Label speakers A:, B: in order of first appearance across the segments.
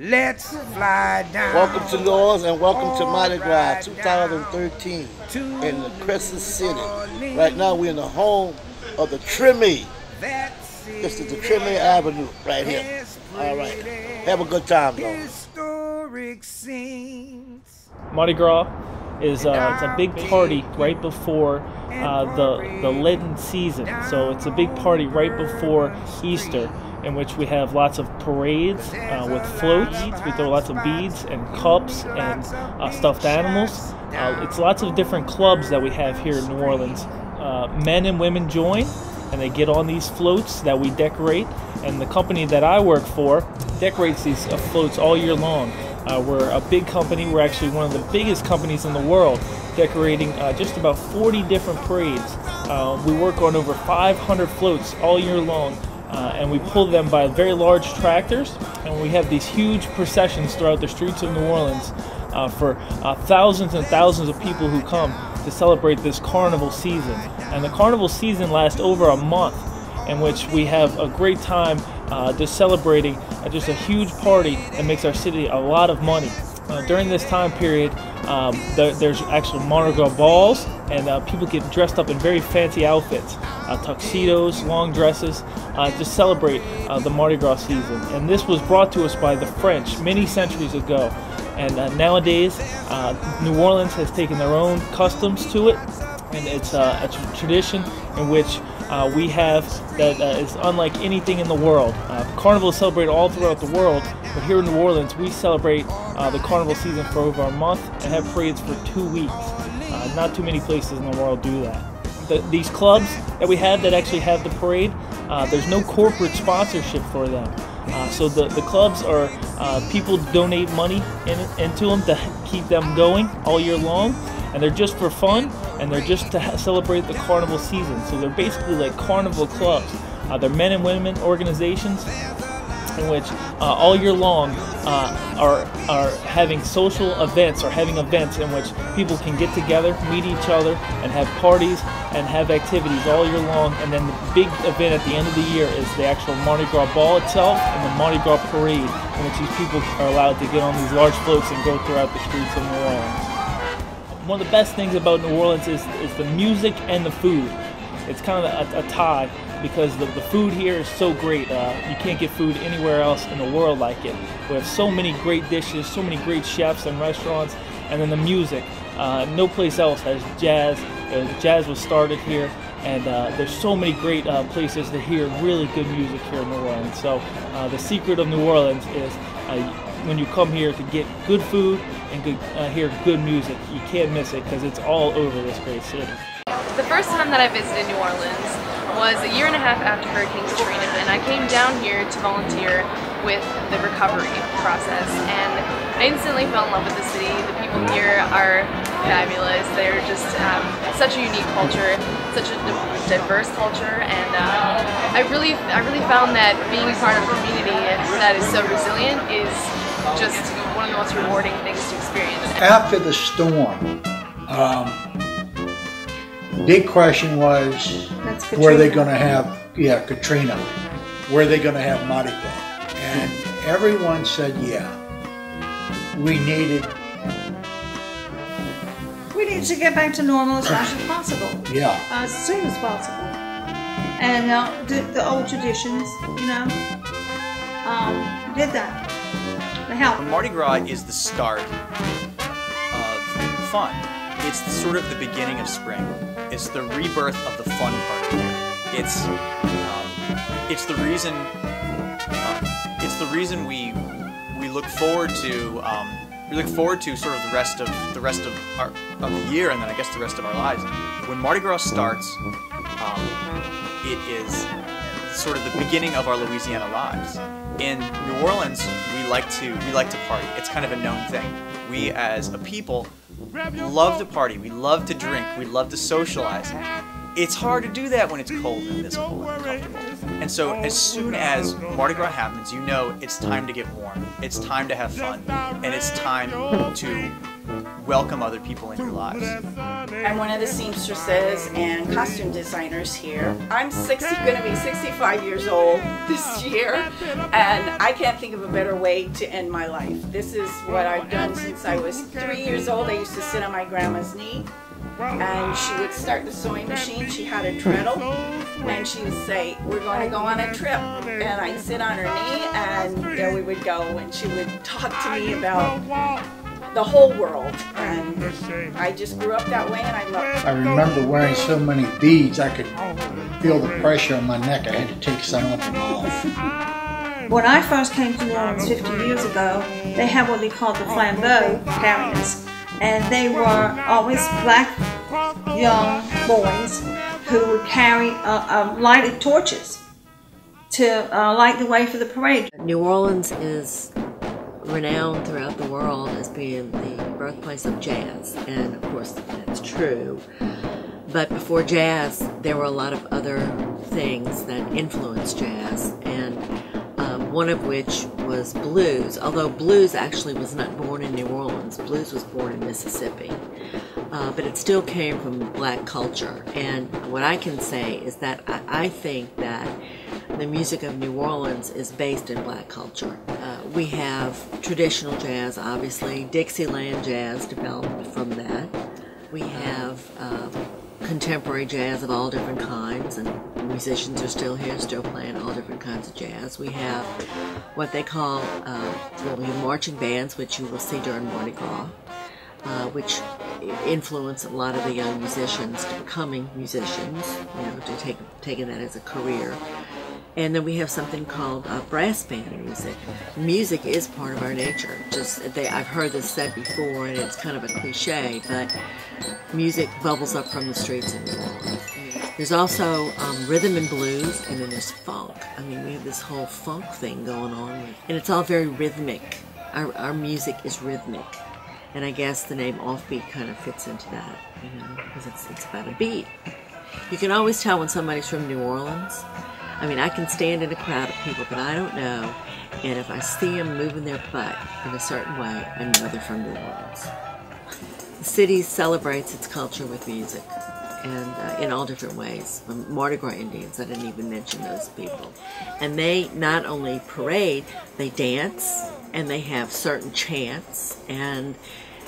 A: Let's fly down.
B: Welcome to New Orleans and welcome to Mardi Gras 2013 in the Crescent City. Right now we're in the home of the Krewe. This is the Krewe Avenue right here. All right. Have a good time, though.
A: Historic scenes.
C: Mardi Gras is it's a big party right before the Lenten season. So it's a big party right before Easter, in which we have lots of parades with floats. We throw lots of beads and cups and stuffed animals. It's lots of different clubs that we have here in New Orleans. Men and women join, and they get on these floats that we decorate. And the company that I work for decorates these floats all year long. We're a big company. We're actually one of the biggest companies in the world, decorating just about 40 different parades. We work on over 500 floats all year long. And we pull them by very large tractors, and we have these huge processions throughout the streets of New Orleans for thousands and thousands of people who come to celebrate this carnival season. And the carnival season lasts over a month, in which we have a great time just celebrating just a huge party that makes our city a lot of money. During this time period, there's actual Mardi Gras balls, and people get dressed up in very fancy outfits, tuxedos, long dresses, to celebrate the Mardi Gras season. And this was brought to us by the French many centuries ago. And nowadays, New Orleans has taken their own customs to it, and it's a tradition in which we have that is unlike anything in the world. Carnival is celebrated all throughout the world, but here in New Orleans we celebrate the carnival season for over a month and have parades for 2 weeks. Not too many places in the world do that. These clubs that we have that actually have the parade, there's no corporate sponsorship for them. So the clubs are, people donate money into them to keep them going all year long. And they're just for fun, and they're just to celebrate the carnival season. So they're basically like carnival clubs. They're men and women organizations in which all year long are having social events, or having events in which people can get together, meet each other, and have parties and have activities all year long. And then the big event at the end of the year is the actual Mardi Gras ball itself and the Mardi Gras parade, in which these people are allowed to get on these large floats and go throughout the streets of New Orleans. One of the best things about New Orleans is the music and the food. It's kind of a tie, because the food here is so great. You can't get food anywhere else in the world like it. We have so many great dishes, so many great chefs and restaurants, and then the music. No place else has jazz. Jazz was started here, and there's so many great places to hear really good music here in New Orleans. So the secret of New Orleans is when you come here to get good food and hear good music. You can't miss it, because it's all over this great city.
D: The first time that I visited New Orleans was a year and a half after Hurricane Katrina, and I came down here to volunteer with the recovery process, and I instantly fell in love with the city. The people here are fabulous. They're just such a unique culture, such a diverse culture, and I really found that being a part of a community that is so resilient is just one of the most rewarding things to experience.
E: After the storm, big question was, were they going to have, Katrina, were they going to have Mardi Gras? And everyone said, yeah. We needed
F: to get back to normal as much as possible.
E: Yeah.
F: As soon as possible. And the old traditions, did that. They helped.
G: Mardi Gras is the start of fun. It's sort of the beginning of spring. It's the rebirth of the fun part of the year. It's the reason. It's the reason we look forward to. We look forward to sort of the rest of the year, and then I guess the rest of our lives. When Mardi Gras starts, it is sort of the beginning of our Louisiana lives. In New Orleans, we like to party. It's kind of a known thing. We as a people love to party. We love to drink. We love to socialize. It's hard to do that when it's cold and this cold and comfortable. And so as soon as Mardi Gras happens, you know it's time to get warm. It's time to have fun. And it's time to welcome other people in your lives.
H: I'm one of the seamstresses and costume designers here. I'm going to be 65 years old this year, and I can't think of a better way to end my life. This is what I've done since I was 3 years old. I used to sit on my grandma's knee, and she would start the sewing machine. She had a treadle, and she would say, "We're going to go on a trip." And I'd sit on her knee, and there we would go, and she would talk to me about the whole world, and I just grew up that way, and I love it.
E: I remember wearing so many beads, I could feel the pressure on my neck. I had to take some of them off.
F: When I first came to New Orleans 50 years ago, they had what they called the flambeau carriers, and they were always black young boys who would carry lighted torches to light the way for the parade.
I: New Orleans is renowned throughout the world as being the birthplace of jazz, and of course that's true. But before jazz, there were a lot of other things that influenced jazz, and one of which was blues, although blues actually was not born in New Orleans. Blues was born in Mississippi, but it still came from black culture. And what I can say is that I think that the music of New Orleans is based in black culture. We have traditional jazz, obviously. Dixieland jazz developed from that. We have contemporary jazz of all different kinds, and musicians are still here, still playing all different kinds of jazz. We have what they call, we have marching bands, which you will see during Mardi Gras, which influence a lot of the young musicians to becoming musicians, to taking that as a career. And then we have something called brass band music. Music is part of our nature. I've heard this said before, and it's kind of a cliche, but music bubbles up from the streets in New Orleans. There's also rhythm and blues, and then there's funk. I mean, we have this whole funk thing going on, and it's all very rhythmic. Our music is rhythmic, and I guess the name Offbeat kind of fits into that, because it's about a beat. You can always tell when somebody's from New Orleans. I mean, I can stand in a crowd of people, but I don't know. And if I see them moving their butt in a certain way, I know they're from New Orleans. The city celebrates its culture with music, and in all different ways. Mardi Gras Indians, I didn't even mention those people. And they not only parade, they dance, and they have certain chants, and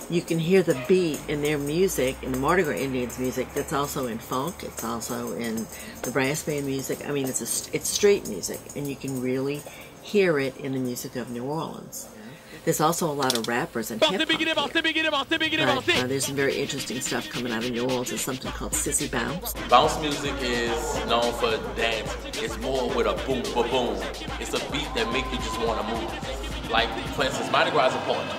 I: you can hear the beat in their music, in the Mardi Gras Indians music, that's also in funk, it's also in the brass band music. I mean, it's street music, and you can really hear it in the music of New Orleans. There's also a lot of rappers and hip-hop here. There's some very interesting stuff coming out of New Orleans. There's something called Sissy Bounce.
J: Bounce music is known for dance. It's more with a boom, ba-boom. It's a beat that makes you just want to move. Like, for instance, Mardi Gras is a party.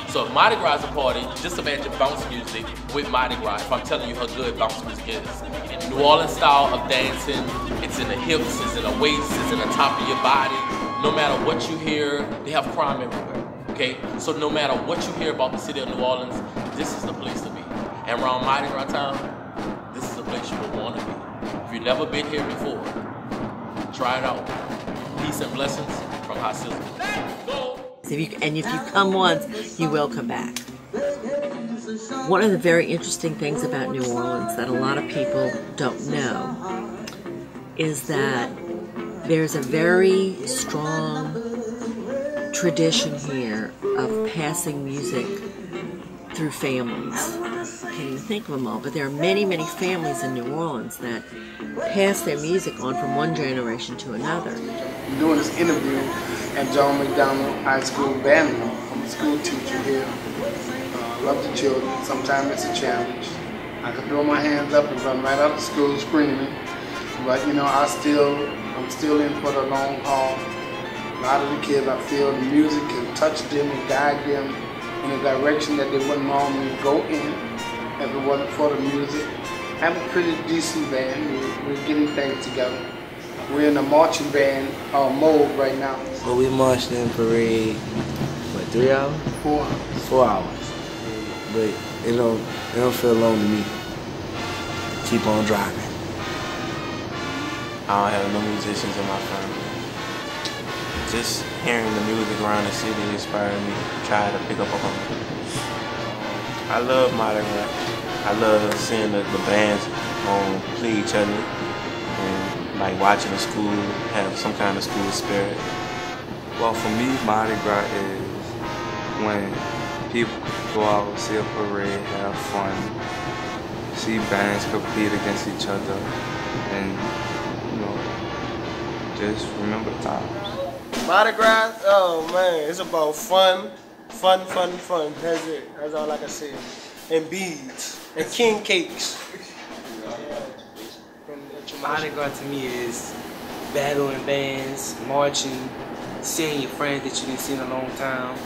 J: So if Mardi Gras is a party, just imagine bounce music with Mardi Gras. If I'm telling you how good bounce music is. In New Orleans style of dancing, it's in the hips, it's in the waist, it's in the top of your body. No matter what you hear, they have crime everywhere. Okay, so no matter what you hear about the city of New Orleans, this is the place to be. And around Mardi Gras time, this is the place you would want to be. If you've never been here before, try it out. Peace and blessings from High Sizzle.
I: And if you come once, you will come back. One of the very interesting things about New Orleans that a lot of people don't know is that there's a very strong tradition here of passing music through families. I can't even think of them all, but there are many, many families in New Orleans that pass their music on from one generation to another.
K: I'm doing this interview at John McDonald High School Band Room. I'm a school teacher here. I love the children. Sometimes it's a challenge. I can throw my hands up and run right out of school screaming, but I'm still in for the long haul. A lot of the kids, I feel the music can touch them and guide them in a direction that they wouldn't normally go in if it wasn't for the music. I have a pretty decent band. We're getting things together. We're in a marching band mode right now.
L: Well, we marched in parade, what, 3 hours?
K: 4 hours.
L: 4 hours. But it don't feel long to me. Keep on driving. I don't have no musicians in my family. Just hearing the music around the city inspired me to try to pick up on it. I love Mardi Gras. I love seeing the bands play each other and like watching the school have some kind of school spirit.
M: Well, for me, Mardi Gras is when people go out, see a parade, have fun, see bands compete against each other, and just remember the times.
N: Mardi Gras, oh man, it's about fun. That's it. That's all I can say. And beads and king cakes.
O: Mardi Gras to me is battling bands, marching, seeing your friends that you didn't see in a long time,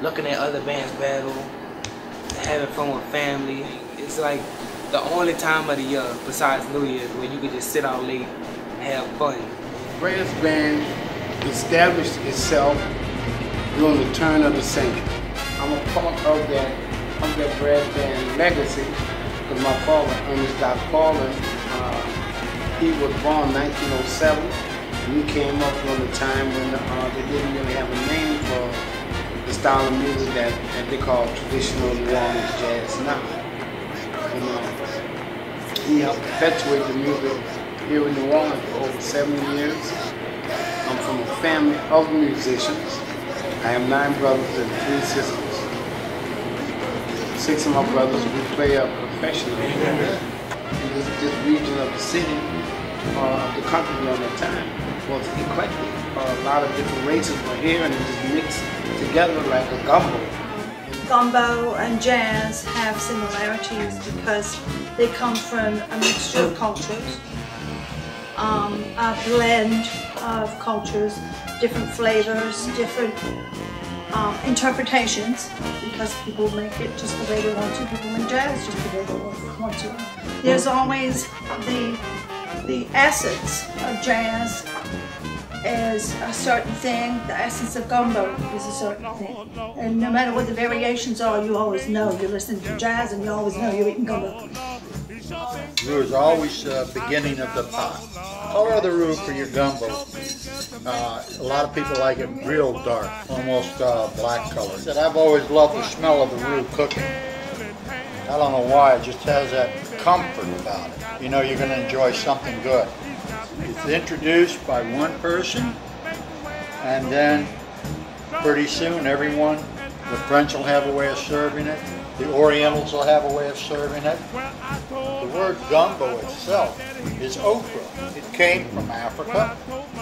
O: looking at other bands battle, having fun with family. It's like the only time of the year besides New Year's where you can just sit out late and have fun.
K: Brass band established itself during the turn of the century. I'm a part of that brass band legacy because my father, Ernest Paulin, he was born 1907. And he came up during the time when they didn't really have a name for the style of music that they call traditional New Orleans jazz now. He helped perpetuate the music here in New Orleans for over 70 years. I'm from a family of musicians. I have 9 brothers and 3 sisters. 6 of my brothers we play professionally in this region of the city, of the country during that time was eclectic. A lot of different races were here and it just mixed together like a gumbo.
F: Gumbo and jazz have similarities because they come from a mixture of cultures, a blend of cultures, different flavors, different interpretations, because people make it just the way they want to, people make jazz just the way they want to. There's always the essence of jazz is a certain thing, the essence of gumbo is a certain thing. And no matter what the variations are, you always know you're listening to jazz and you always know you're eating gumbo.
E: Roux is always the beginning of the pot. Color of the roux for your gumbo. A lot of people like it real dark, almost black color. I've always loved the smell of the roux cooking. I don't know why, it just has that comfort about it. You know you're going to enjoy something good. It's introduced by one person, and then pretty soon everyone, the French will have a way of serving it, the Orientals will have a way of serving it. The word gumbo itself is okra. It came from Africa,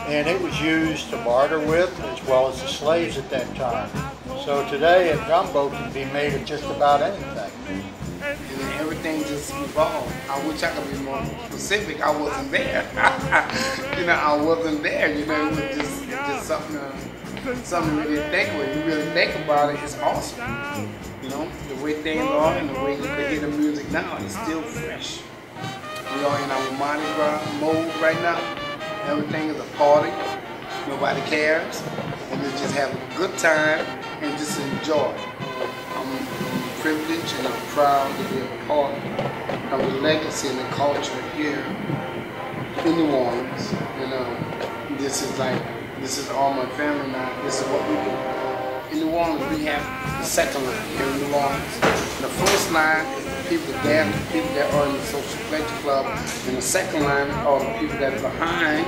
E: and it was used to barter with, as well as the slaves at that time. So today a gumbo can be made of just about anything.
K: And everything just evolved. I wish I could be more specific. I wasn't there. I wasn't there. It was just something to really think when you really think about it. It's awesome. The way things are and the way you can hear the music now, it's still fresh. We are in our Mardi Gras mode right now. Everything is a party. Nobody cares. And we just have a good time and just enjoy. I'm privileged and I'm proud to be a part of the legacy and the culture here in New Orleans. This is all my family now. This is what we do. In New Orleans, we have the second line here in New Orleans. The first line is the people there, the people that are in the social pleasure club, and the second line are the people that are behind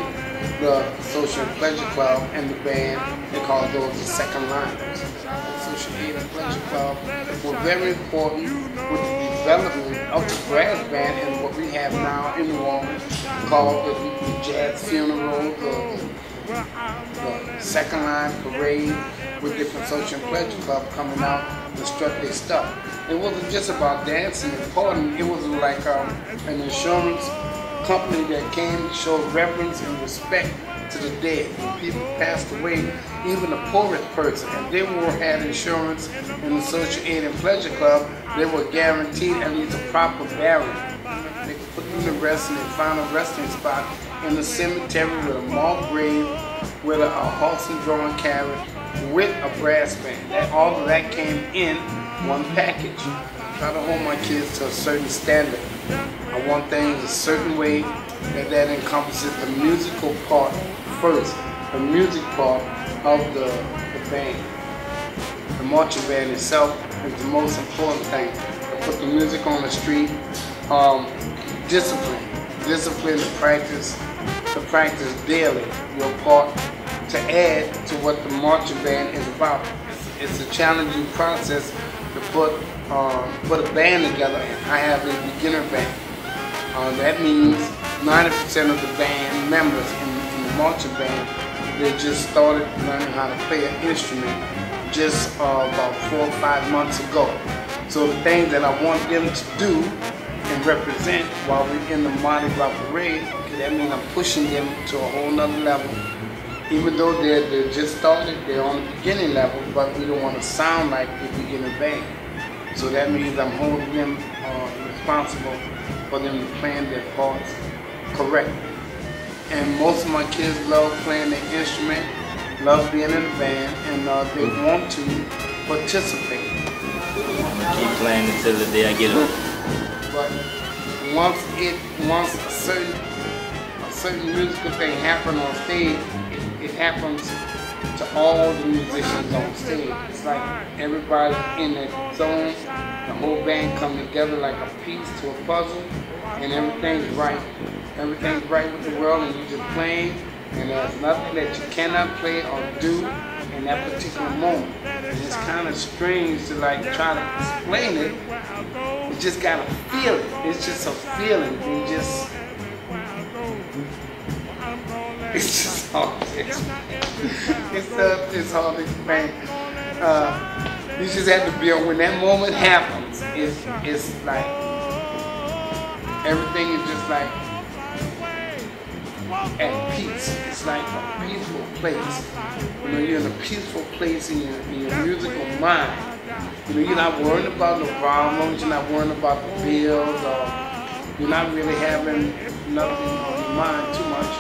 K: the social pleasure club and the band. They call those the second liners. The social aid and pleasure club were very important with the development of the brass band and what we have now in New Orleans, called the jazz funeral, the second line parade, with different social and pleasure club coming out to strut their stuff. It wasn't just about dancing and partying, it was like an insurance company that came to show reverence and respect to the dead. When people passed away, even the poorest person, if they had insurance in the social aid and pleasure club, they were guaranteed at least a proper burial. They could put them to rest and they found a resting spot in the cemetery with a marked grave, with a horse and drawn carriage, with a brass band. All of that came in one package. I try to hold my kids to a certain standard. I want things a certain way that encompasses the musical part first, the music part of the band. The marching band itself is the most important thing. The put the music on the street. Discipline to practice daily your part to add to what the marching band is about. It's a challenging process to put a band together. I have a beginner band. That means 90% of the band members in the marching band, they just started learning how to play an instrument just about 4 or 5 months ago. So the things that I want them to do and represent while we're in the Mardi Gras parade, that means I'm pushing them to a whole nother level. Even though they're just started, they're on the beginning level, but we don't want to sound like a beginner band. So that means I'm holding them responsible for them to plan their parts correctly. And most of my kids love playing their instrument, love being in the band, and they want to participate.
P: Keep playing until the day I get up.
K: But once a certain musical thing happens on stage, it happens to all the musicians on stage. It's like everybody in that zone, the whole band come together like a piece to a puzzle, and everything's right. Everything's right with the world, and you're just playing, and there's nothing that you cannot play or do in that particular moment. And it's kind of strange to like try to explain it. You just gotta feel it. It's just a feeling. It's just hard to explain. It's hard to explain. You just have to be on when that moment happens. It's like everything is just like at peace. It's like a peaceful place. You know, you're in a peaceful place in your musical mind. You know, you're not worrying about the problems, you're not worrying about the bills, or you're not really having nothing on your mind too much.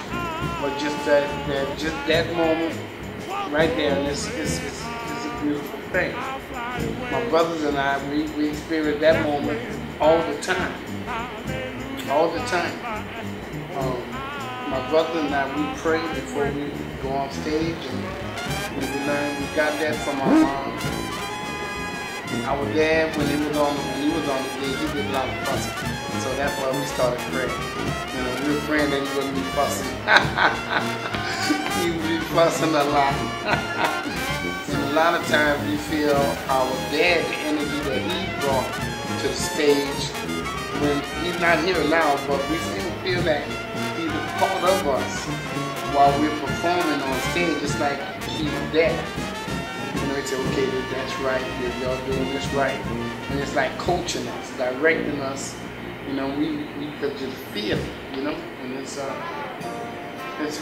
K: But just that moment right there, and it's a beautiful thing. My brothers and I, we experience that moment all the time. All the time. My brother and I, we pray before we go on stage, and we got that from our mom. Our dad, when he was on the stage, he did a lot of fussing. So that's why we started praying. You know, we were praying that he wouldn't be fussing. He would be fussing a lot. So a lot of times we feel our dad, the energy that he brought to the stage, when he's not here now, but we still feel that he's a part of us while we're performing on stage. It's like he's there. You know, it's okay, that's right, y'all doing this right. And it's like coaching us, directing us. You know, we could just feel it, you know, and it's a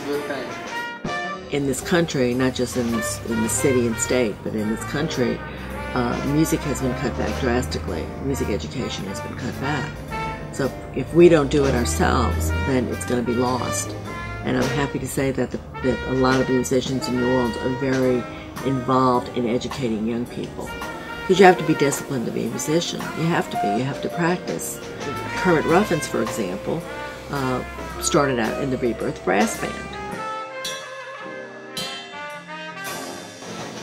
K: good thing.
I: In this country, not just in the city and state, but in this country, music has been cut back drastically. Music education has been cut back. So if we don't do it ourselves, then it's going to be lost. And I'm happy to say that a lot of musicians in New Orleans are very involved in educating young people. Because you have to be disciplined to be a musician. You have to be. You have to practice. Kermit Ruffins, for example, started out in the Rebirth Brass Band.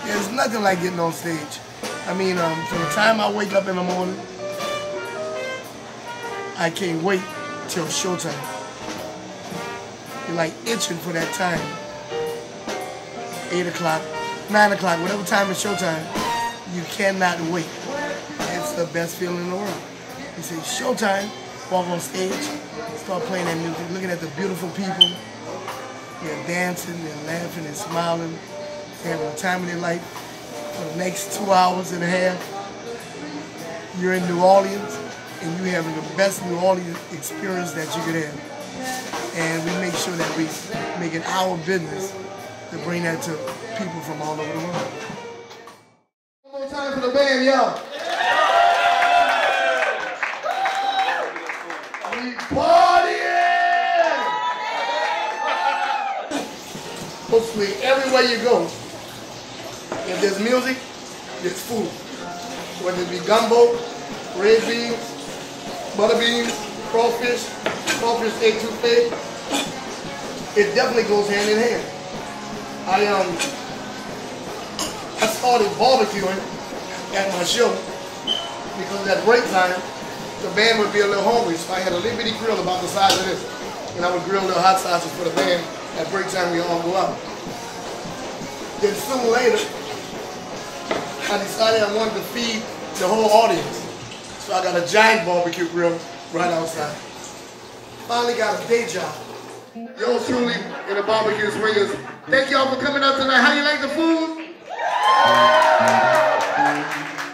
Q: There's nothing like getting on stage. I mean, from the time I wake up in the morning, I can't wait till showtime. You're like itching for that time. 8 o'clock, 9 o'clock, whatever time is showtime, you cannot wait. It's the best feeling in the world. You say showtime, walk on stage, start playing that music, looking at the beautiful people. They're dancing, they're laughing, they're smiling, they're having the time of their life. For the next 2 hours and a half, you're in New Orleans, and you're having the best New Orleans experience that you could have. And we make sure that we make it our business to bring that to people from all over the world. One more time for the band, y'all. We partying! Hopefully, everywhere you go, if there's music, there's food. Whether it be gumbo, red beans, butter beans, crawfish etouffee, it definitely goes hand in hand. I started barbecuing at my show because at break time, the band would be a little hungry, so I had a little bitty grill about the size of this. And I would grill little hot sausages for the band. At break time, we all go out. Then soon later, I decided I wanted to feed the whole audience. So I got a giant barbecue grill right outside. Finally got a day job. Yours truly in the Barbecue Swingers. Thank y'all for coming out tonight. How you like the food?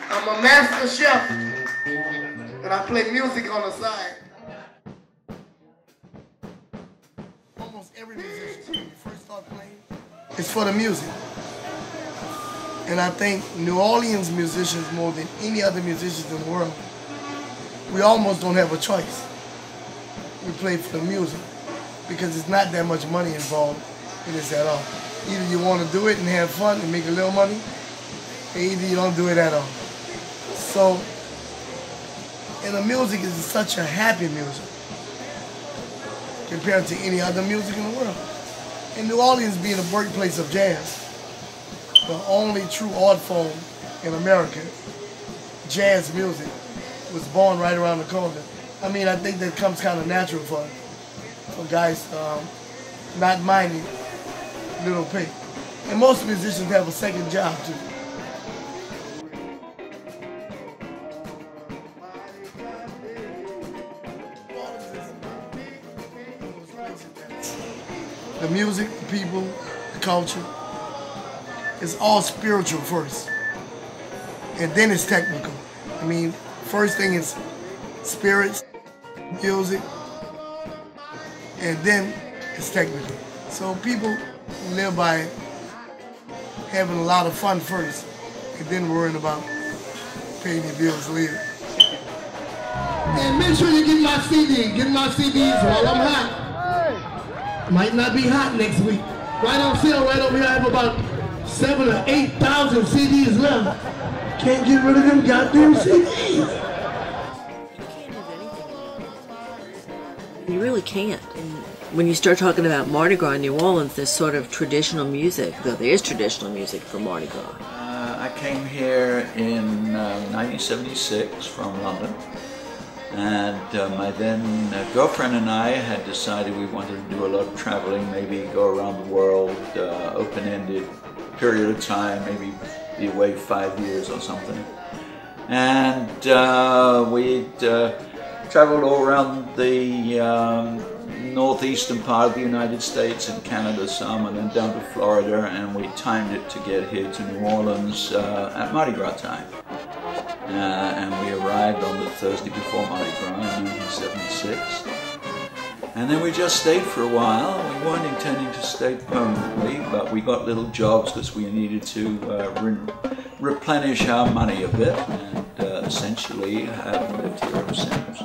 Q: I'm a master chef, and I play music on the side. Almost every musician, when you first start playing, it's for the music. And I think New Orleans musicians, more than any other musicians in the world, we almost don't have a choice. We play for the music because it's not that much money involved in this at all. Either you want to do it and have fun and make a little money, or either you don't do it at all. So, and the music is such a happy music compared to any other music in the world. And New Orleans being the birthplace of jazz, the only true art form in America, jazz music, was born right around the corner. I mean, I think that comes kind of natural for guys not minding little pay. And most musicians have a second job too. The music, the people, the culture, it's all spiritual first. And then it's technical. I mean, first thing is spirits, music, and then it's technical. So people live by having a lot of fun first, and then worrying about paying your bills later. And make sure you get my CD. Get my CDs while I'm hot. Might not be hot next week. Right on sale, right over here. I have about 7,000 or 8,000 CDs left. Can't get rid of them goddamn CDs.
I: You really can't. And when you start talking about Mardi Gras in New Orleans, there's sort of traditional music, though there is traditional music for Mardi Gras.
R: I came here in 1976 from London, and my then girlfriend and I had decided we wanted to do a lot of traveling, maybe go around the world, open-ended period of time, maybe be away 5 years or something. And we'd traveled all around the northeastern part of the United States and Canada some, and then down to Florida, and we timed it to get here to New Orleans at Mardi Gras time. And we arrived on the Thursday before Mardi Gras in 1976. And then we just stayed for a while. We weren't intending to stay permanently, but we got little jobs because we needed to replenish our money a bit, and essentially have lived here ever since.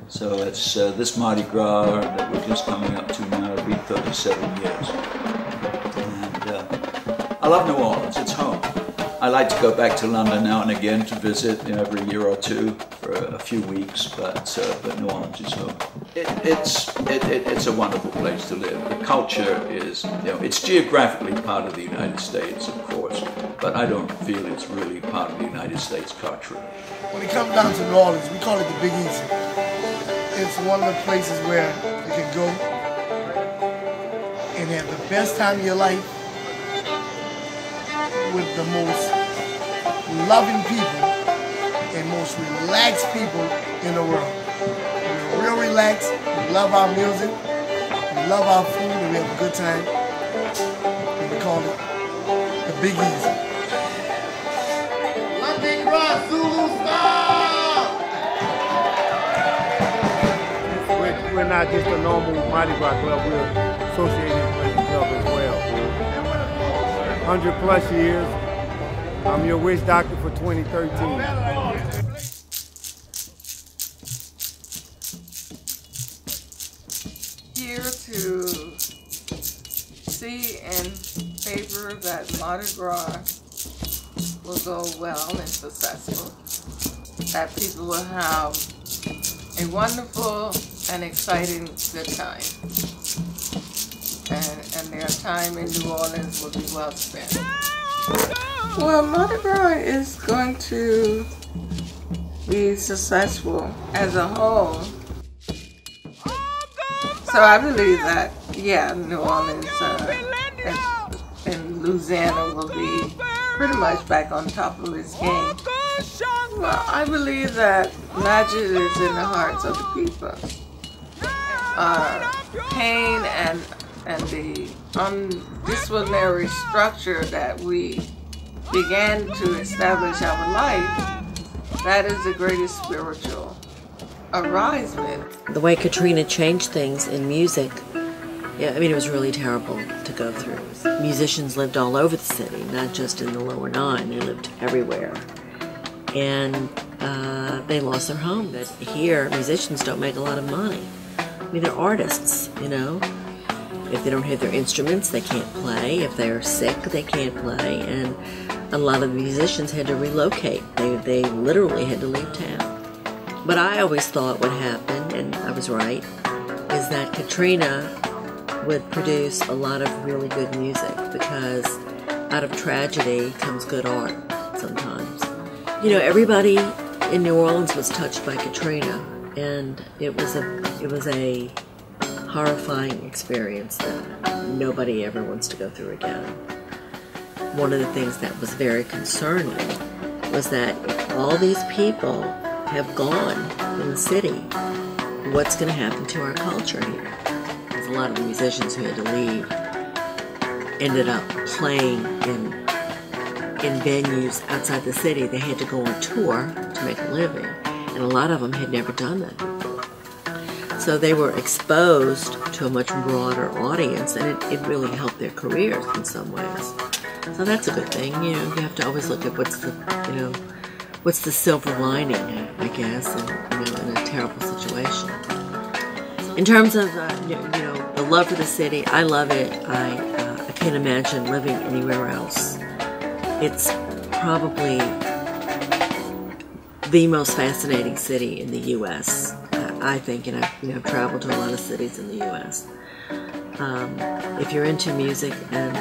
R: So it's this Mardi Gras that we're just coming up to now will be 37 years. And I love New Orleans, it's home. I like to go back to London now and again to visit, every year or two for a few weeks, but New Orleans is home. It's a wonderful place to live. The culture is, it's geographically part of the United States, of course, but I don't feel it's really part of the United States culturally.
Q: When it comes down to New Orleans, we call it the Big Easy. It's one of the places where you can go and have the best time of your life with the most loving people and most relaxed people in the world. We're real relaxed, we love our music, we love our food, and we have a good time. And we call it the Big Easy. Mardi Gras, Zulu style!
S: We're not just a normal Mardi Gras club, we're associated with the club as well. 100 plus years. I'm your wish doctor for 2013.
T: Here to see and favor that Mardi Gras will go well and successful, that people will have a wonderful and exciting good time, and their time in New Orleans will be well spent. Well, Mardi Gras is going to be successful as a whole. So I believe that, yeah, New Orleans and Louisiana will be pretty much back on top of its game. Well, I believe that magic is in the hearts of the people. Pain and the undisciplinary structure that we began to establish our life, that is the greatest spiritual arisement.
I: The way Katrina changed things in music, yeah, I mean, it was really terrible to go through. Musicians lived all over the city, not just in the lower 9. They lived everywhere. And they lost their home. But here, musicians don't make a lot of money. I mean, they're artists, you know. If they don't have their instruments, they can't play. If they're sick, they can't play. And a lot of the musicians had to relocate. They literally had to leave town. But I always thought what happened, and I was right, is that Katrina would produce a lot of really good music, because out of tragedy comes good art sometimes. You know, everybody in New Orleans was touched by Katrina, and it was a horrifying experience that nobody ever wants to go through again. One of the things that was very concerning was that if all these people have gone from the city, what's going to happen to our culture here? Because a lot of the musicians who had to leave ended up playing in venues outside the city. They had to go on tour to make a living, and a lot of them had never done that before. So they were exposed to a much broader audience, and it really helped their careers in some ways. So that's a good thing. You know, you have to always look at what's the silver lining, I guess, in a terrible situation. In terms of the love for the city, I love it. I can't imagine living anywhere else. It's probably the most fascinating city in the U.S. I think, and I've traveled to a lot of cities in the U.S. If you're into music and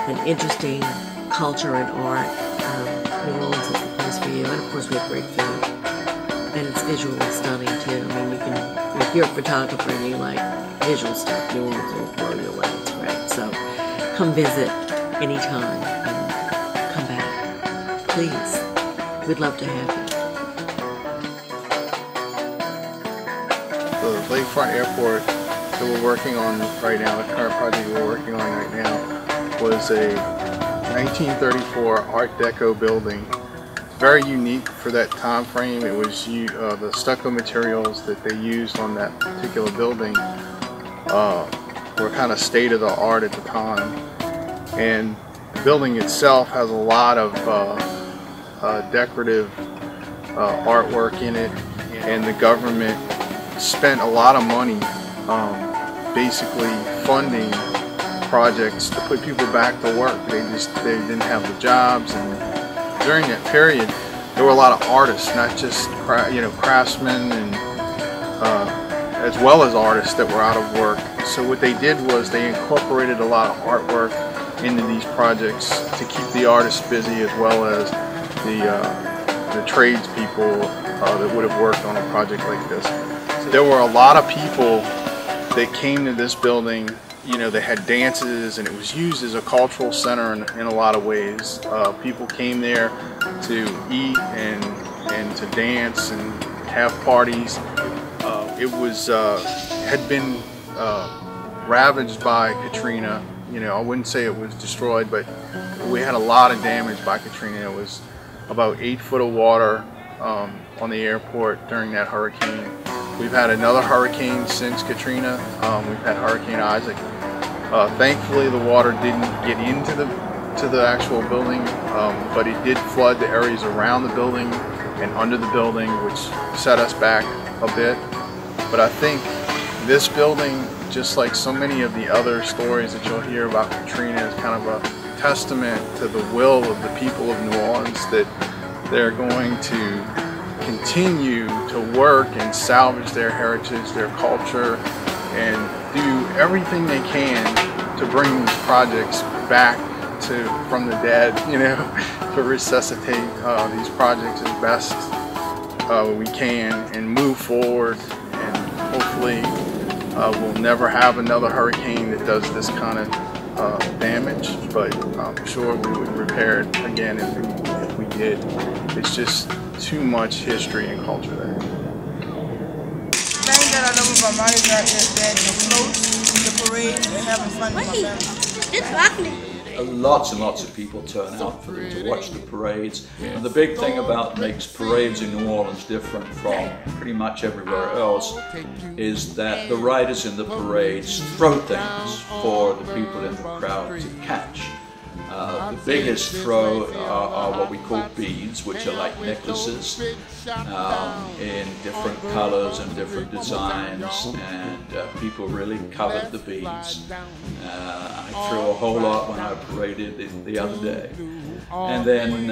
I: an interesting culture and art, New Orleans is the place for you. And of course, we have great food, and it's visually stunning too. I mean, if you're a photographer and you like visual stuff, New Orleans will blow you away. It's great. So come visit anytime and come back, please. We'd love to have you.
U: The Lakefront Airport that we're working on right now, the current project we're working on right now, was a 1934 Art Deco building. Very unique for that time frame. It was the stucco materials that they used on that particular building were kind of state of the art at the time. And the building itself has a lot of decorative artwork in it, and the government spent a lot of money basically funding projects to put people back to work. They didn't have the jobs, and during that period there were a lot of artists, not just craftsmen, and as well as artists that were out of work. So what they did was they incorporated a lot of artwork into these projects to keep the artists busy, as well as the tradespeople that would have worked on a project like this. There were a lot of people that came to this building. They had dances, and it was used as a cultural center in a lot of ways. People came there to eat and to dance and have parties. It was had been ravaged by Katrina. I wouldn't say it was destroyed, but we had a lot of damage by Katrina. It was about 8 foot of water on the airport during that hurricane. We've had another hurricane since Katrina. We've had Hurricane Isaac. Thankfully, the water didn't get into the actual building, but it did flood the areas around the building and under the building, which set us back a bit. But I think this building, just like so many of the other stories that you'll hear about Katrina, is kind of a testament to the will of the people of New Orleans, that they're going to continue to work and salvage their heritage, their culture, and do everything they can to bring these projects back from the dead, you know, to resuscitate these projects as best we can and move forward, and hopefully we'll never have another hurricane that does this kind of damage, but I'm sure we would repair it again if we did. It's just too much history and culture there.
A: The thing that I love about Mardi Gras is that the floats, the parade, and having fun with my family.
R: Lots and lots of people turn out for them to watch the parades. And the big thing about makes parades in New Orleans different from pretty much everywhere else is that the riders in the parades throw things for the people in the crowd to catch. The biggest throw are what we call beads, which are like necklaces in different colors and different designs, and people really covered the beads. I threw a whole lot when I paraded the other day. And then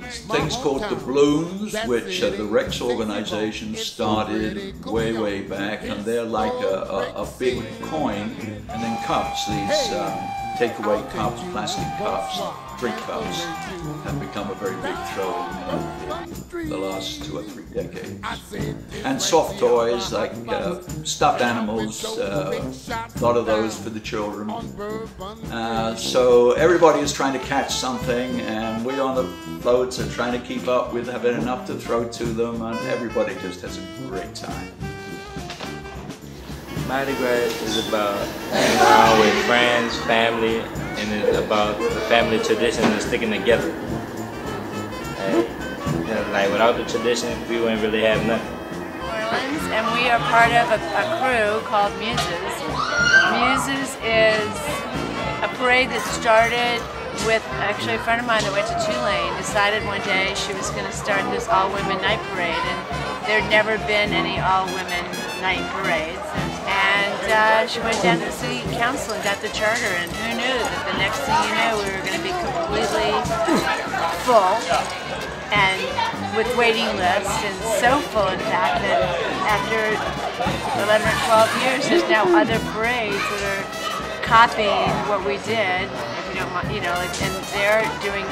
R: things called the balloons, which the Rex organization started way back, and they're like a big coin, and then cups, these takeaway cups, plastic cups, drink cups, have become a very big throw in the last 2 or 3 decades. And soft toys like stuffed animals, a lot of those for the children. So everybody is trying to catch something, and we on the floats are trying to keep up with having enough to throw to them, and everybody just has a great time.
P: Mardi Gras is about hanging around with friends, family, and it's about the family tradition and sticking together. Like without the tradition, we wouldn't really have nothing.
B: New Orleans, and we are part of a crew called Muses. Muses is a parade that started with actually a friend of mine that went to Tulane, decided one day she was going to start this all-women night parade, and there'd never been any all-women night parades. And she went down to the city council and got the charter, and who knew that the next thing you know we were going to be completely full and with waiting lists, and so full in fact that after 11 or 12 years there's now other parades that are copying what we did, if you don't mind, you know, and they're doing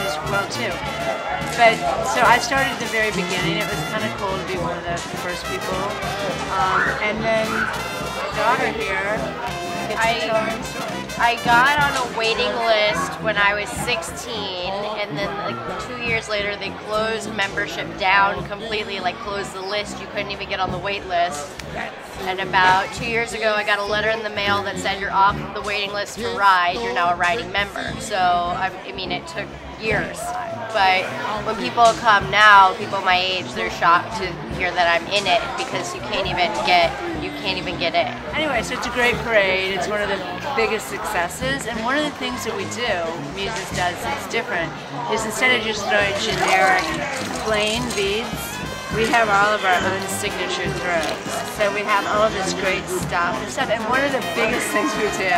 B: as well too. But so I started at the very beginning. It was kind of cool to be one of the first people, and then my daughter here gets to tell her own story.
V: I got on a waiting list when I was 16, and then like 2 years later they closed membership down completely, like closed the list. You couldn't even get on the wait list. And about 2 years ago I got a letter in the mail that said you're off the waiting list to ride, you're now a riding member. So I mean it took years. But when people come now, people my age, they're shocked to hear that I'm in it because you can't even get in.
B: Anyway, so it's a great parade. It's one of the biggest successes, and one of the things that we do, Muses does that's different, is instead of just throwing generic plain beads, we have all of our own signature throws. So we have all of this great stuff and stuff. And one of the biggest things we do,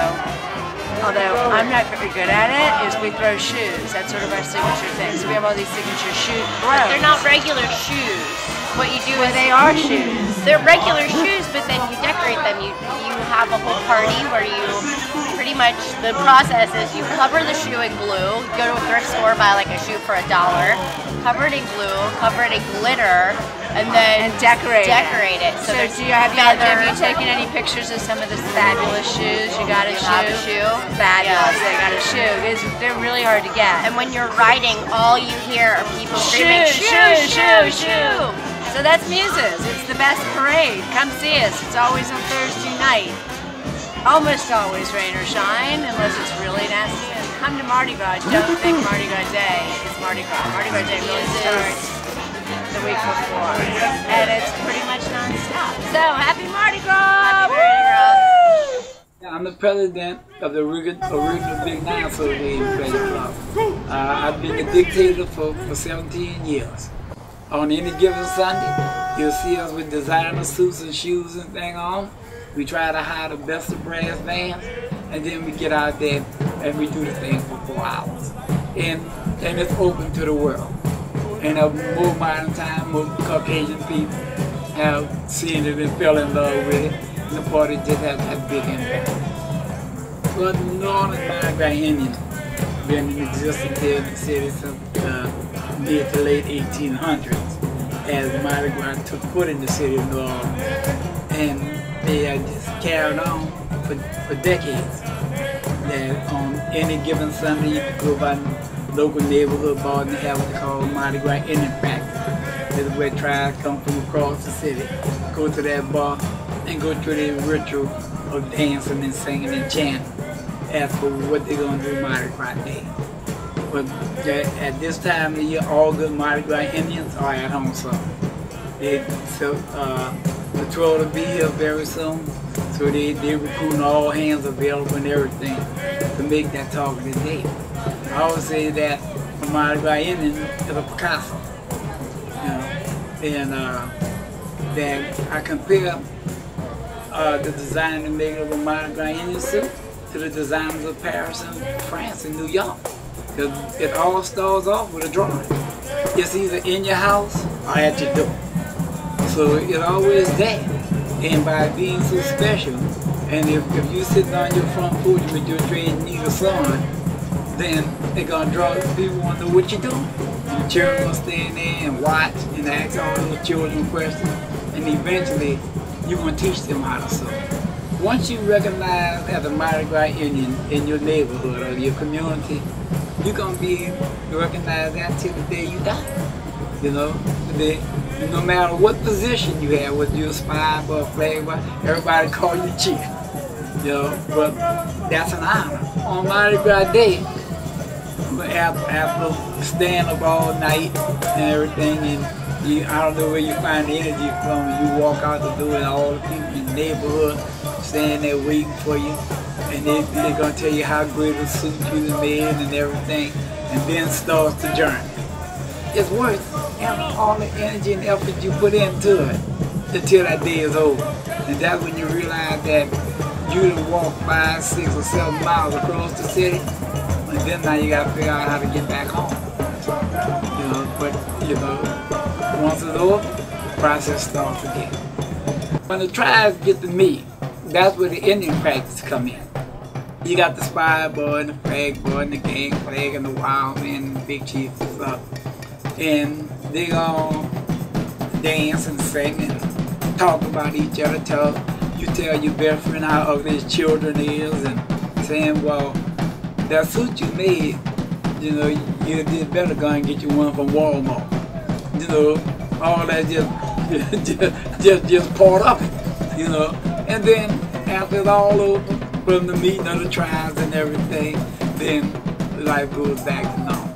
B: although I'm not very good at it, is we throw shoes. That's sort of our signature thing. So we have all these signature shoe throws.
V: But they're not regular shoes. What you do is
B: they are shoes.
V: They're regular shoes, but then you decorate them. You have a whole party where you pretty much, the process is you cover the shoe in glue, go to a thrift store, buy like a shoe for $1, cover it in glue, cover it in glitter, and then
B: decorate it.
V: So there's
B: have you taken any pictures of some of the fabulous shoes? You got a shoe? Fabulous. They got a shoe. They're really hard to get.
V: And when you're riding, all you hear are people screaming, shoe.
B: So that's Muses. It's the best parade. Come see us. It's always on Thursday night. Almost always rain or shine, unless it's really nasty. And come to Mardi Gras. Don't think Mardi Gras Day is Mardi Gras. Mardi Gras Day really starts the week before. And it's pretty much non-stop. So happy Mardi Gras! Happy Mardi Gras!
W: I'm the president of the original Big Nine Association Club. I've been the dictator for 17 years. On any given Sunday, you'll see us with designer suits and shoes and thing on. We try to hire the best of brass bands, and then we get out there and we do the thing for 4 hours. And it's open to the world. And more modern time, more Caucasian people have seen it and fell in love with it. And the party just has a big impact. Well, the New Orleans Mardi Gras Indian been in existence here in the city since mid to late 1800s, as Mardi Gras took foot in the city of New Orleans, and they had just carried on for decades. That on any given Sunday, you could go by the local neighborhood bar and have what they call Mardi Gras Indian practice. This is where tribes come from across the city, go to that bar and go through their ritual of dancing and singing and chanting as for what they're going to do Mardi Gras Day. But at this time of the year, all good Mardi Gras Indians are at home, so the tour will be here very soon, so they're recruiting all hands available and everything to make that targeted day. I always say that a Mardi Gras Indian is a Picasso, you know, and that I compare the design and making of a Mardi Gras Indian suit to the designers of Paris and France and New York. It all starts off with a drawing. It's either in your house or at your door. So it's always there. And by being so special, and if you're sitting on your front porch with your dread needle son, then they're going to draw people want to know what you're doing. And the children will stand there and watch and ask all the children questions, and eventually you're going to teach them how to sew. Once you recognize as a Mardi Gras Indian in your neighborhood or your community, you're going to be recognized that till the day you die. You know, no matter what position you have, whether you're a spy or a flag, everybody call you chief. You know, but that's an honor. On Mardi Gras Day, after staying up all night and everything, and I don't know where you find the energy from. You walk out the door and all the people in the neighborhood standing there waiting for you, and they're going to tell you how great a suit you made and everything, and then starts the journey. It's worth all the energy and effort you put into it until that day is over. And that's when you realize that you done walked 5, 6, or 7 miles across the city, and then now you got to figure out how to get back home. You know, but you know, once it's over, the process starts again. When the tribes get to meet, that's where the Indian practice come in. You got the spy boy and the flag boy and the gang flag and the wild men and the big chiefs and stuff. And they all dance and sing and talk about each other. You tell your best friend how ugly his children is, and saying, well, that suit you made, you know, you did better go and get you one from Walmart. You know, all that just part of it, you know. And then after it's all over, from the meeting of the tribes and everything, then life goes back to normal.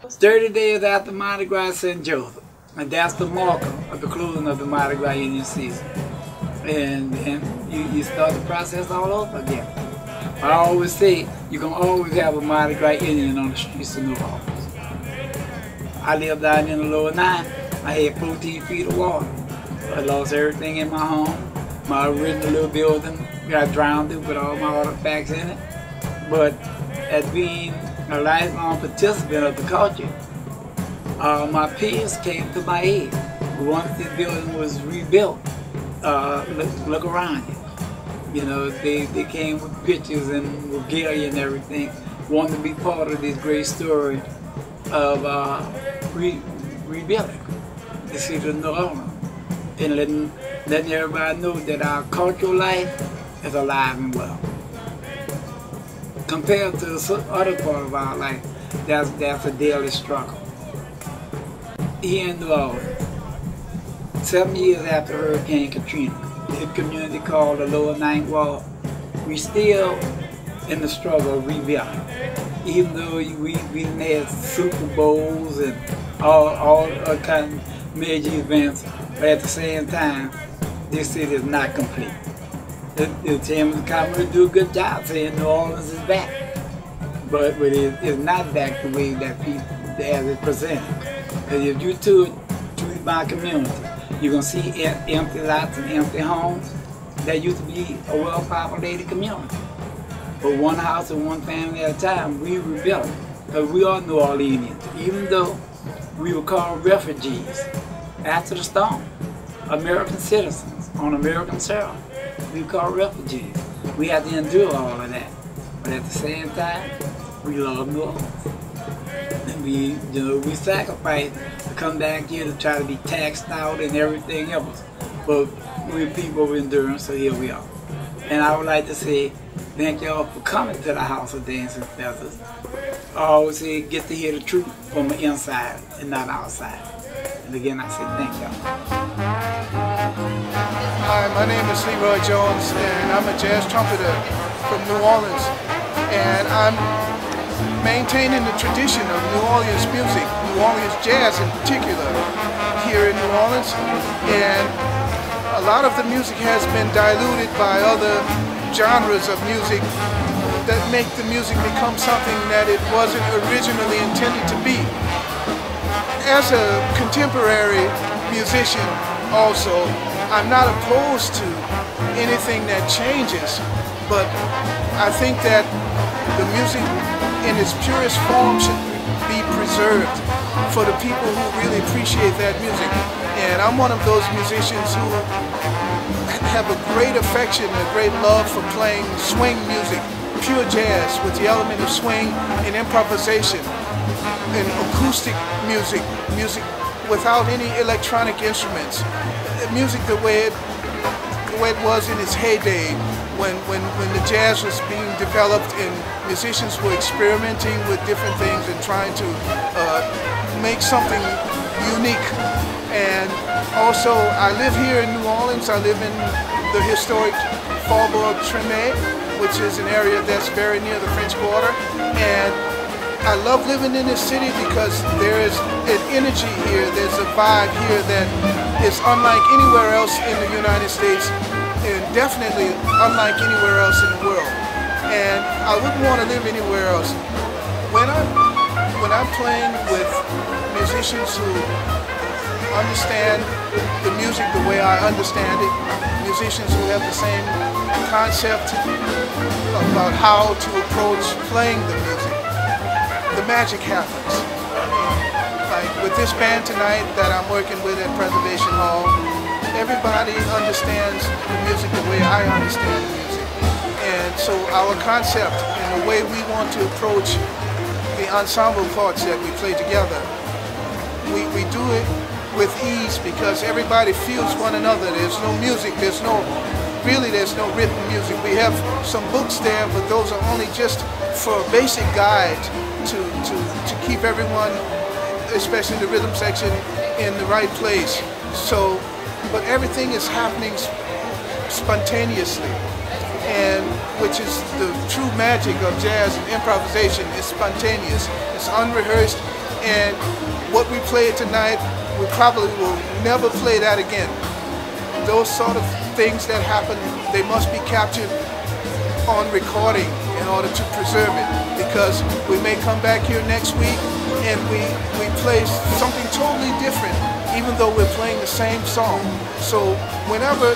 W: 30 days after Mardi Gras St. Joseph, and that's the marker of the closing of the Mardi Gras Indian season. And you start the process all over again. I always say, you can always have a Mardi Gras Indian on the streets of New Orleans. I lived out in the lower 9. I had 14 feet of water. I lost everything in my home. My original little building got drowned with all my artifacts in it. But as being a lifelong participant of the culture, my peers came to my aid. Once the building was rebuilt, look around you. You know, they came with pictures and regalia and everything, wanting to be part of this great story of rebuilding the city of New Orleans, and letting everybody know that our cultural life is alive and well. Compared to the other part of our life, that's a daily struggle. Here in New Orleans, 7 years after Hurricane Katrina, the community called the Lower Ninth Ward, we still in the struggle of rebuilding. Even though we had Super Bowls and all kind of major events, but at the same time, this city is not complete. The Chamber of Commerce do a good job saying New Orleans is back, but it's not back the way that people have it presented. Because if you tour my community, you're going to see empty lots and empty homes. That used to be a well-populated community. But one house and one family at a time, we rebuilt it. Because we are New Orleanians, even though we were called refugees after the storm. American citizens on American soil, we were called refugees. We had to endure all of that. but at the same time, we love New Orleans. And we sacrifice to come back here to try to be taxed out and everything else. But we're people of endurance, so here we are. And I would like to say thank y'all for coming to the House of Dancing Feathers. I always say get to hear the truth from the inside and not outside. And again, I say thank y'all.
C: Hi, my name is Leroy Jones, and I'm a jazz trumpeter from New Orleans. And I'm maintaining the tradition of New Orleans music, New Orleans jazz in particular, here in New Orleans. And a lot of the music has been diluted by other genres of music that make the music become something that it wasn't originally intended to be. As a contemporary musician also, I'm not opposed to anything that changes, but I think that the music in its purest form should be preserved for the people who really appreciate that music. And I'm one of those musicians who have a great affection, a great love for playing swing music, pure jazz with the element of swing and improvisation, and acoustic music, music without any electronic instruments, music the way it was in its heyday, when the jazz was being developed and musicians were experimenting with different things and trying to make something unique. And also, I live here in New Orleans. I live in the historic Faubourg Treme, which is an area that's very near the French border. And I love living in this city because there is an energy here, there's a vibe here that is unlike anywhere else in the United States, and definitely unlike anywhere else in the world. And I wouldn't want to live anywhere else. When I'm playing with musicians who understand the music the way I understand it, musicians who have the same concept about how to approach playing the music, the magic happens. Like with this band tonight that I'm working with at Preservation Hall, everybody understands the music the way I understand the music. And so our concept and the way we want to approach the ensemble parts that we play together, we do it with ease because everybody feels one another. There's no music, there's no written music. We have some books there, but those are only just for a basic guide to keep everyone, especially the rhythm section, in the right place. So, but everything is happening spontaneously, and which is the true magic of jazz and improvisation. It's spontaneous, it's unrehearsed, and what we played tonight, we probably will never play that again. Those sort of things that happen, they must be captured on recording in order to preserve it, because we may come back here next week and we play something totally different, even though we're playing the same song. So whenever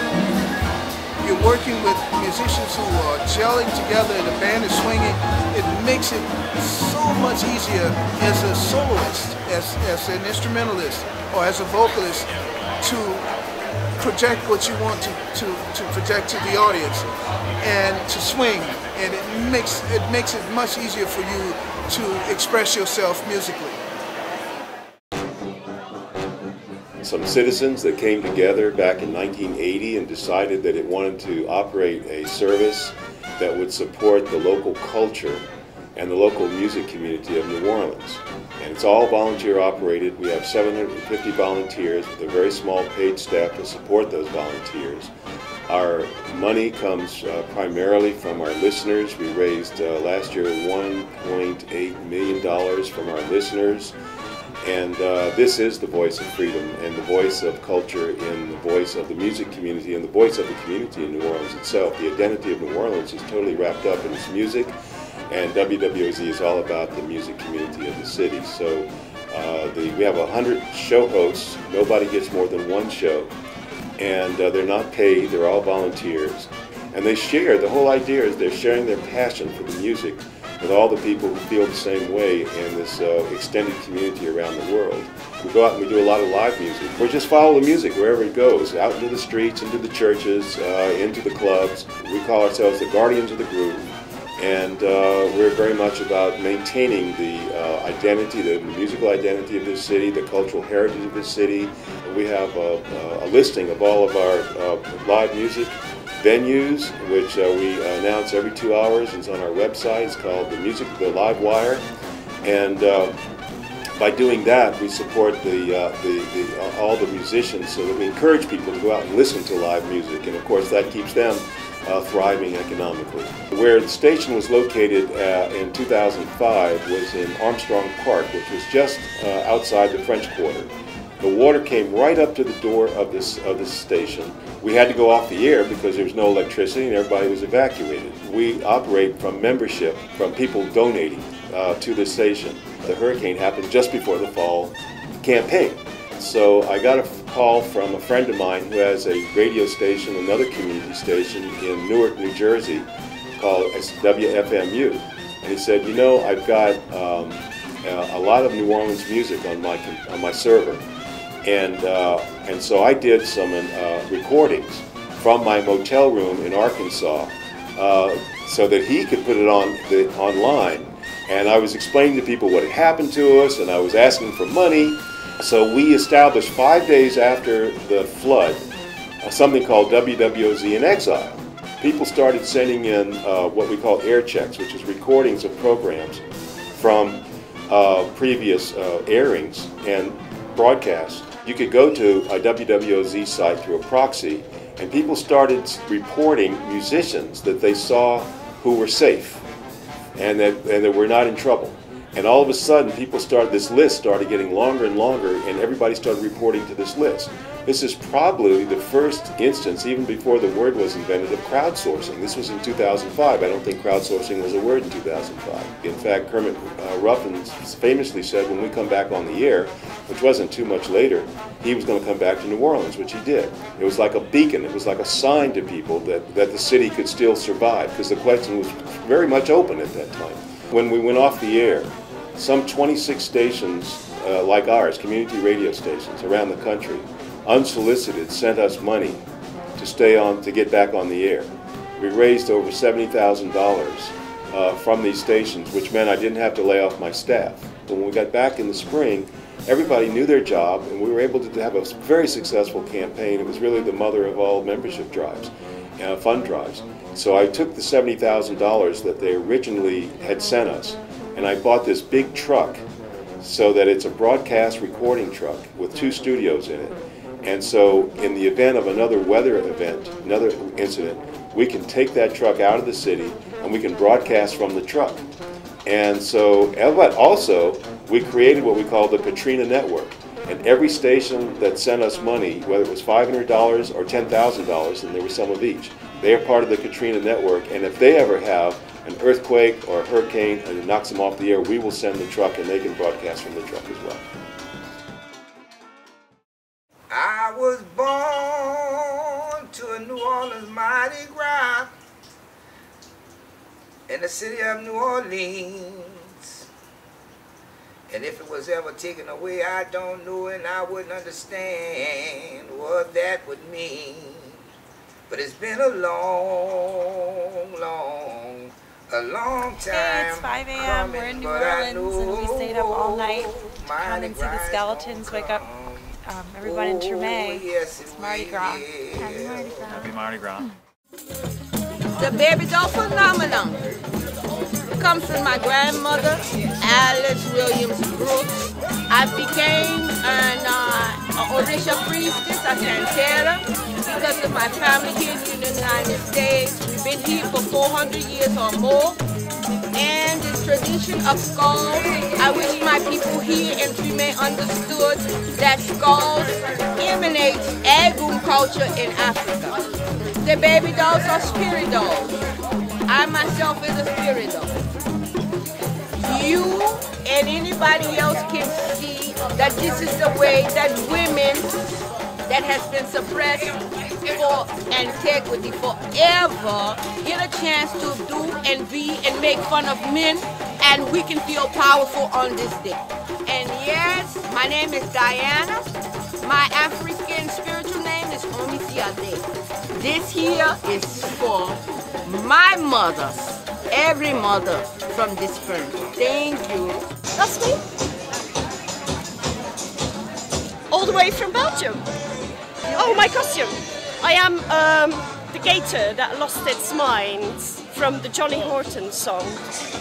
C: you're working with musicians who are gelling together and the band is swinging, it makes it so much easier as a soloist, as an instrumentalist, or as a vocalist to project what you want to project to the audience and to swing, and it makes it much easier for you to express yourself musically.
D: Some citizens that came together back in 1980 and decided that it wanted to operate a service that would support the local culture and the local music community of New Orleans. And it's all volunteer operated. We have 750 volunteers with a very small paid staff to support those volunteers. Our money comes primarily from our listeners. We raised last year $1.8 million from our listeners. And this is the voice of freedom and the voice of culture and the voice of the music community and the voice of the community in New Orleans itself. The identity of New Orleans is totally wrapped up in its music, and WWOZ is all about the music community of the city. So we have 100 show hosts. Nobody gets more than one show, and they're not paid. They're all volunteers, and they share. The whole idea is they're sharing their passion for the music with all the people who feel the same way in this extended community around the world. We go out and we do a lot of live music. We just follow the music wherever it goes, out into the streets, into the churches, into the clubs. We call ourselves the guardians of the groove, And we're very much about maintaining the identity, the musical identity of this city, the cultural heritage of this city. We have a listing of all of our live music venues, which we announce every 2 hours. It's on our website. It's called the Live Wire. And by doing that, we support all the musicians, so that we encourage people to go out and listen to live music. And of course, that keeps them thriving economically. Where the station was located in 2005 was in Armstrong Park, which was just outside the French Quarter. The water came right up to the door of this station. We had to go off the air because there was no electricity and everybody was evacuated. We operate from membership, from people donating to the station. The hurricane happened just before the fall campaign. So I got a call from a friend of mine who has a radio station, another community station in Newark, New Jersey, called WFMU. And he said, you know, I've got a lot of New Orleans music on my server. And so I did some recordings from my motel room in Arkansas so that he could put it online. And I was explaining to people what had happened to us, and I was asking for money. So we established 5 days after the flood something called WWOZ in Exile. People started sending in what we call air checks, which is recordings of programs from previous airings and broadcasts. You could go to a WWOZ site through a proxy, and people started reporting musicians that they saw who were safe and that were not in trouble. And all of a sudden, this list started getting longer and longer, and everybody started reporting to this list. This is probably the first instance, even before the word was invented, of crowdsourcing. This was in 2005. I don't think crowdsourcing was a word in 2005. In fact, Kermit Ruffin famously said when we come back on the air, which wasn't too much later, he was going to come back to New Orleans, which he did. It was like a beacon. It was like a sign to people that the city could still survive, because the question was very much open at that time. When we went off the air, some 26 stations like ours, community radio stations around the country, unsolicited, sent us money to get back on the air. We raised over $70,000 from these stations, which meant I didn't have to lay off my staff. When we got back in the spring, everybody knew their job, and we were able to have a very successful campaign. It was really the mother of all membership drives, fund drives. So I took the $70,000 that they originally had sent us, and I bought this big truck so that it's a broadcast recording truck with 2 studios in it. And so in the event of another weather event, another incident, we can take that truck out of the city and we can broadcast from the truck. And so, but also, we created what we call the Katrina Network. And every station that sent us money, whether it was $500 or $10,000, and there was some of each, they are part of the Katrina Network. And if they ever have an earthquake or a hurricane and it knocks them off the air, we will send the truck and they can broadcast from the truck as well.
G: I was born to a New Orleans Mardi Gras in the city of New Orleans. And if it was ever taken away, I don't know, and I wouldn't understand what that would mean. But it's been a long time.
H: Hey, it's 5 a.m. We're in New Orleans, and we stayed up all night to come and see the skeletons wake up everyone in Treme. It's Mardi Gras. Happy Mardi Gras.
P: Happy Mardi Gras.
J: The baby doll phenomenon comes from my grandmother, Alice Williams Brooks. I became an Orisha priestess, a Santana, because of my family here in the United States. We've been here for 400 years or more. And this tradition of skulls, I wish my people here in Treme understood that skulls emanate Agum culture in Africa. The baby dolls are spirit dolls. I myself is a spirit doll. You and anybody else can see that this is the way that women that has been suppressed for antiquity forever get a chance to do and be and make fun of men, and we can feel powerful on this day. And yes, my name is Diana. My African spiritual name is Omisiade. This here is for my mothers every mother from this firm. Thank you.
L: That's me. All the way from Belgium. Oh, my costume. I am the gator that lost its mind from the Johnny Horton song,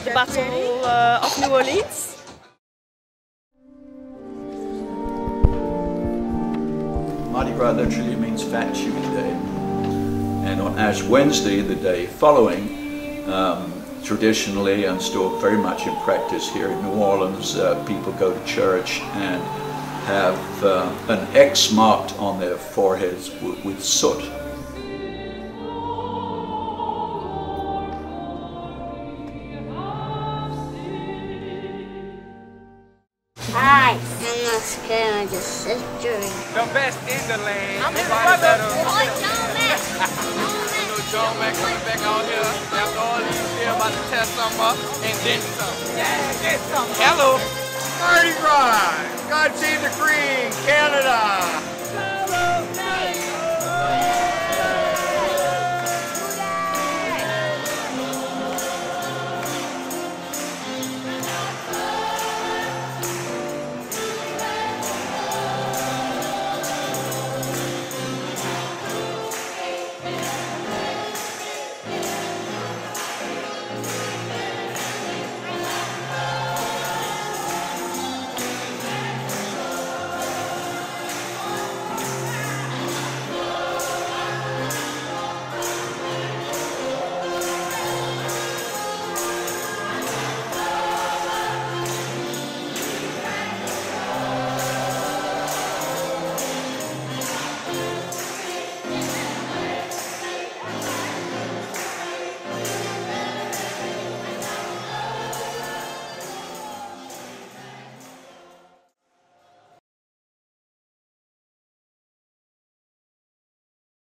L: The Battle of New Orleans.
R: Mardi Gras literally means Fat Tuesday, and on Ash Wednesday, the day following, traditionally and still very much in practice here in New Orleans, people go to church and have an X marked on their foreheads with soot.
M: Hi, I'm not scared, I'm just sistering.
N: The best in the land.
M: I'm his brother.
N: John Mac coming back out here after all these years, about to test something up and then some. Yeah, get some. Hello. Mardi Gras. God save the Queen, Canada.